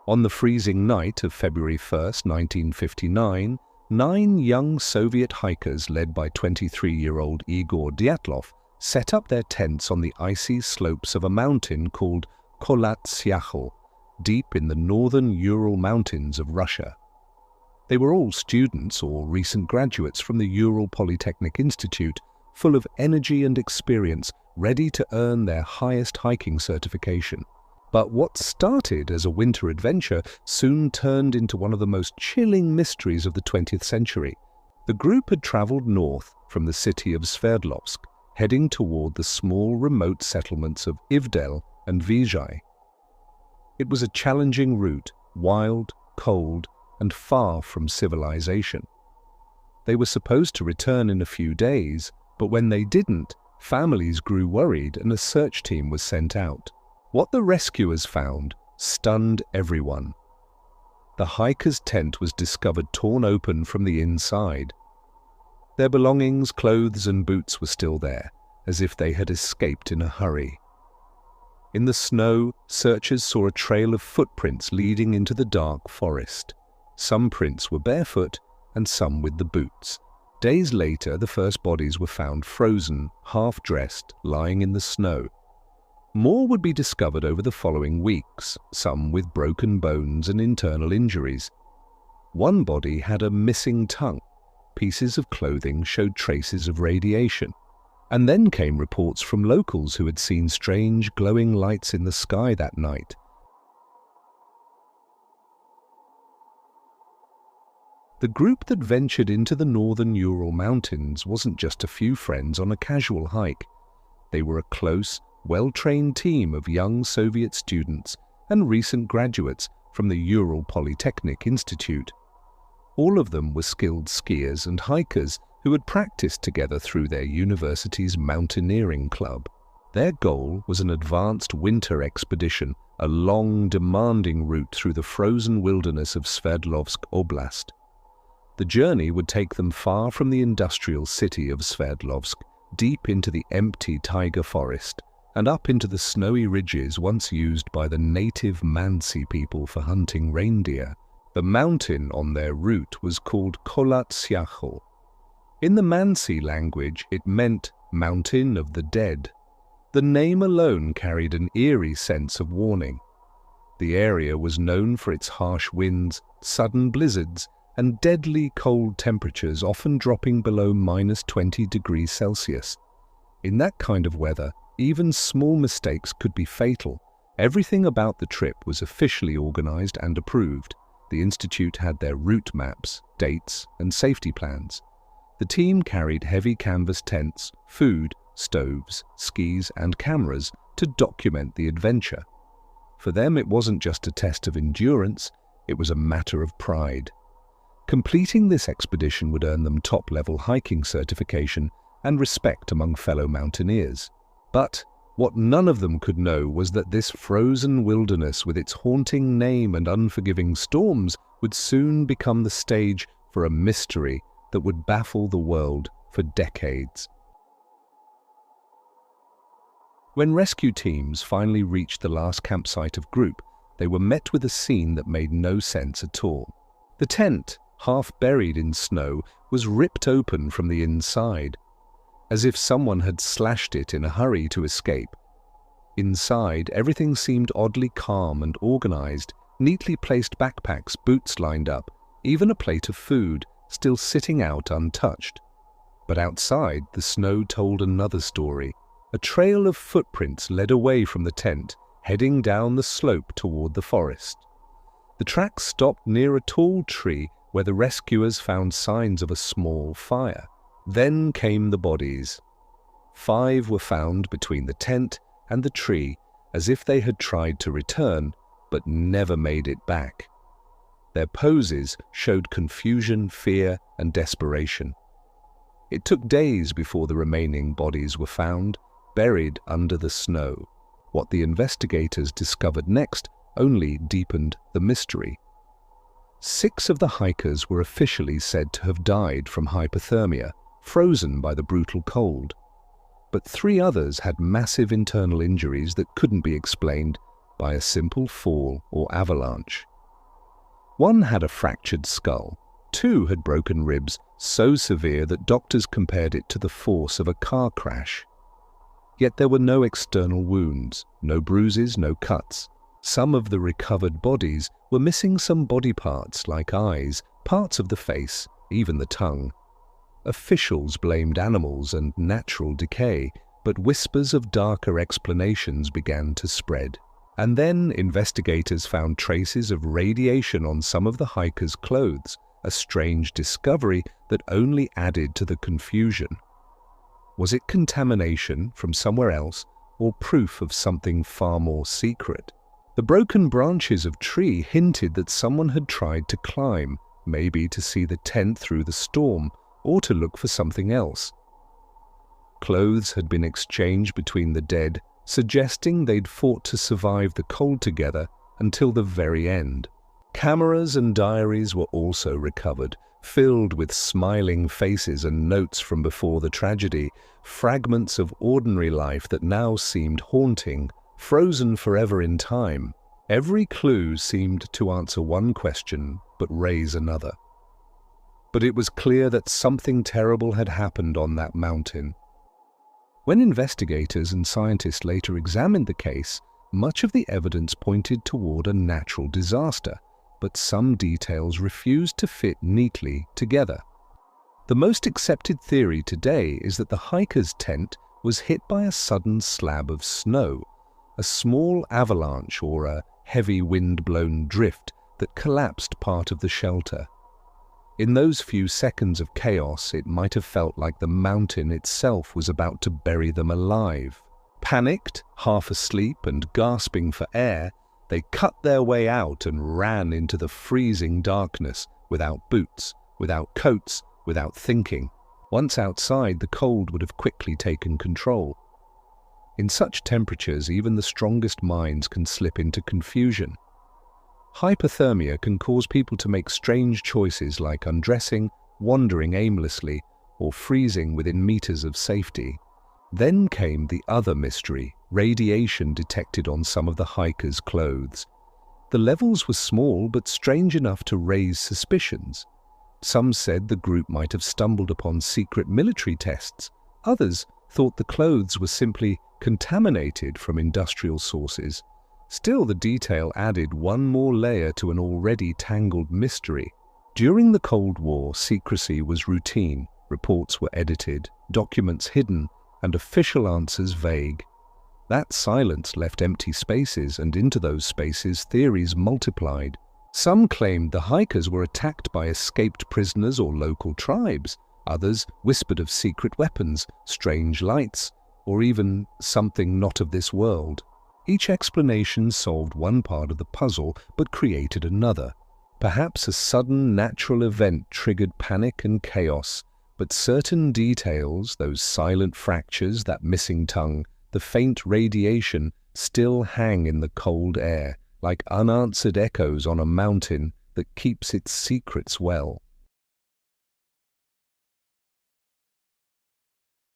On the freezing night of February 1st, 1959, 9 young Soviet hikers led by 23-year-old Igor Dyatlov set up their tents on the icy slopes of a mountain called Kolat-Syakhl, deep in the northern Ural Mountains of Russia. They were all students or recent graduates from the Ural Polytechnic Institute, full of energy and experience, ready to earn their highest hiking certification. But what started as a winter adventure soon turned into one of the most chilling mysteries of the 20th century. The group had traveled north from the city of Sverdlovsk, heading toward the small remote settlements of Ivdel and Vizhai. It was a challenging route, wild, cold, and far from civilization. They were supposed to return in a few days, but when they didn't, families grew worried and a search team was sent out. What the rescuers found stunned everyone. The hiker's tent was discovered torn open from the inside. Their belongings, clothes and boots were still there, as if they had escaped in a hurry. In the snow, searchers saw a trail of footprints leading into the dark forest. Some prints were barefoot and some with the boots. Days later, the first bodies were found frozen, half-dressed, lying in the snow. More would be discovered over the following weeks, some with broken bones and internal injuries. One body had a missing tongue. Pieces of clothing showed traces of radiation. And then came reports from locals who had seen strange glowing lights in the sky that night. The group that ventured into the northern Ural Mountains wasn't just a few friends on a casual hike. They were a close, well-trained team of young Soviet students and recent graduates from the Ural Polytechnic Institute. All of them were skilled skiers and hikers who had practiced together through their university's mountaineering club. Their goal was an advanced winter expedition, a long, demanding route through the frozen wilderness of Sverdlovsk Oblast. The journey would take them far from the industrial city of Sverdlovsk, deep into the empty taiga forest, and up into the snowy ridges once used by the native Mansi people for hunting reindeer. The mountain on their route was called Kolat-Syakhl. In the Mansi language, it meant Mountain of the Dead. The name alone carried an eerie sense of warning. The area was known for its harsh winds, sudden blizzards, and deadly cold temperatures often dropping below -20 degrees Celsius. In that kind of weather, even small mistakes could be fatal. Everything about the trip was officially organized and approved. The Institute had their route maps, dates, and safety plans. The team carried heavy canvas tents, food, stoves, skis, and cameras to document the adventure. For them, it wasn't just a test of endurance, it was a matter of pride. Completing this expedition would earn them top-level hiking certification and respect among fellow mountaineers. But what none of them could know was that this frozen wilderness with its haunting name and unforgiving storms would soon become the stage for a mystery that would baffle the world for decades. When rescue teams finally reached the last campsite of group, they were met with a scene that made no sense at all. The tent, half buried in snow, was ripped open from the inside, as if someone had slashed it in a hurry to escape. Inside, everything seemed oddly calm and organized, neatly placed backpacks, boots lined up, even a plate of food still sitting out untouched. But outside, the snow told another story. A trail of footprints led away from the tent, heading down the slope toward the forest. The tracks stopped near a tall tree where the rescuers found signs of a small fire. Then came the bodies. 5 were found between the tent and the tree, as if they had tried to return, but never made it back. Their poses showed confusion, fear, and desperation. It took days before the remaining bodies were found, buried under the snow. What the investigators discovered next only deepened the mystery. 6 of the hikers were officially said to have died from hypothermia, frozen by the brutal cold. But 3 others had massive internal injuries that couldn't be explained by a simple fall or avalanche. One had a fractured skull. Two had broken ribs so severe that doctors compared it to the force of a car crash. Yet there were no external wounds, no bruises, no cuts. Some of the recovered bodies were missing some body parts like eyes, parts of the face, even the tongue. Officials blamed animals and natural decay, but whispers of darker explanations began to spread. And then investigators found traces of radiation on some of the hikers' clothes, a strange discovery that only added to the confusion. Was it contamination from somewhere else, or proof of something far more secret? The broken branches of tree hinted that someone had tried to climb, maybe to see the tent through the storm, or to look for something else. Clothes had been exchanged between the dead, suggesting they'd fought to survive the cold together until the very end. Cameras and diaries were also recovered, filled with smiling faces and notes from before the tragedy, fragments of ordinary life that now seemed haunting, frozen forever in time. Every clue seemed to answer one question, but raise another. But it was clear that something terrible had happened on that mountain. When investigators and scientists later examined the case, much of the evidence pointed toward a natural disaster, but some details refused to fit neatly together. The most accepted theory today is that the hiker's tent was hit by a sudden slab of snow, a small avalanche or a heavy wind-blown drift that collapsed part of the shelter. In those few seconds of chaos, it might have felt like the mountain itself was about to bury them alive. Panicked, half asleep and gasping for air, they cut their way out and ran into the freezing darkness, without boots, without coats, without thinking. Once outside, the cold would have quickly taken control. In such temperatures, even the strongest minds can slip into confusion. Hypothermia can cause people to make strange choices like undressing, wandering aimlessly, or freezing within meters of safety. Then came the other mystery, radiation detected on some of the hikers' clothes. The levels were small but strange enough to raise suspicions. Some said the group might have stumbled upon secret military tests. Others thought the clothes were simply contaminated from industrial sources. Still, the detail added one more layer to an already tangled mystery. During the Cold War, secrecy was routine. Reports were edited, documents hidden, and official answers vague. That silence left empty spaces, and into those spaces theories multiplied. Some claimed the hikers were attacked by escaped prisoners or local tribes. Others whispered of secret weapons, strange lights, or even something not of this world. Each explanation solved one part of the puzzle but created another. Perhaps a sudden natural event triggered panic and chaos, but certain details, those silent fractures, that missing tongue, the faint radiation, still hang in the cold air, like unanswered echoes on a mountain that keeps its secrets well.